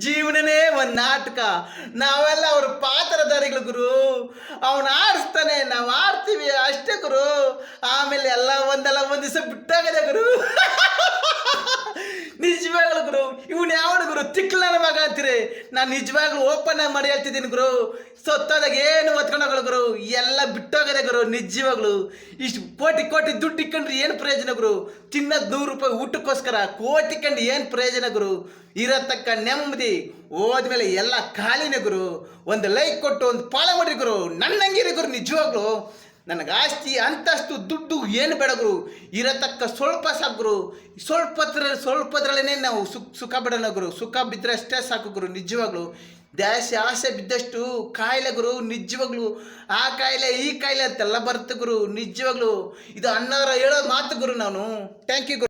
ಜೀವನನೇ ಒಂದು ನಾಟಕ. ನಾವೆಲ್ಲ ಅವ್ರ ಪಾತ್ರಧಾರಿಗಳು ಗುರು. ಅವನು ಆಡಿಸ್ತಾನೆ, ನಾವು ಆಡ್ತೀವಿ ಅಷ್ಟೇ ಗುರು. ಆಮೇಲೆ ಎಲ್ಲ ಒಂದಲ್ಲ ಒಂದು ದಿವಸ ಬಿಟ್ಟಾಗದೆ ಗುರು. ನಿಜವಾಗ್ಲು ಗುರು, ಇವನು ಯಾವನು ಗುರು ತಿಕ್ಕಲನ ಮಗ ಅಂತೀರಿ. ನಾನು ನಿಜವಾಗ್ಲು ಓಪನ್ ಆಗಿ ಮಾಡಿ ಹೇಳ್ತಿದ್ದೀನಿ ಗುರು. ಸತ್ತೋದಾಗ ಏನು ಹೊತ್ಕೊಂಡೋಗಲ್ಲ ಗುರು, ಎಲ್ಲ ಬಿಟ್ಟೋಗದೆ ಗುರು. ನಿಜವಾಗ್ಲು ಇಷ್ಟು ಕೋಟಿ ಕೋಟಿ ದುಡ್ಡು ಇಕ್ಕೊಂಡ್ರೆ ಏನು ಪ್ರಯೋಜನ ಗುರು? ತಿನ್ನೋದು 100 ರೂಪಾಯಿ ಊಟಕ್ಕೋಸ್ಕರ ಕೋಟಿ ಕಂಡು ಏನು ಪ್ರಯೋಜನ ಗುರು? ಇರತಕ್ಕ ನೆಮ್ಮದಿ ಹೋದ್ಮೇಲೆ ಎಲ್ಲ ಖಾಲಿನೇ ಗುರು. ಒಂದು ಲೈಕ್ ಕೊಟ್ಟು ಒಂದು ಫಾಲೋ ಮಾಡಿರಿ ಗುರು. ನನ್ನಂಗಿರಿ ಗುರು. ನಿಜವಾಗ್ಲು ನನಗೆ ಆಸ್ತಿ ಅಂತಸ್ತು ದುಡ್ಡು ಏನು ಬೇಡ ಗುರು. ಇರತಕ್ಕ ಸ್ವಲ್ಪ ಸಾಕು ಗುರು. ಸ್ವಲ್ಪದ್ರಲ್ಲೇ ನಾವು ಸುಖ ಬಿಡೋಣ ಗುರು. ಸುಖ ಬಿದ್ದರೆ ಅಷ್ಟೇ ಸಾಕು ಗುರು. ನಿಜವಾಗ್ಲು ಆಸೆ ಬಿದ್ದಷ್ಟು ಕಾಯಿಲೆ ಗುರು. ನಿಜವಾಗ್ಲು ಆ ಕಾಯಿಲೆ ಈ ಕಾಯಿಲೆ ಅಂತೆಲ್ಲ ಬರುತ್ತೆ ಗುರು. ನಿಜವಾಗ್ಲು ಇದು ಅಣ್ಣವರ ಹೇಳೋ ಮಾತು ಗುರು. ನಾನು ಥ್ಯಾಂಕ್ ಯು ಗುರು.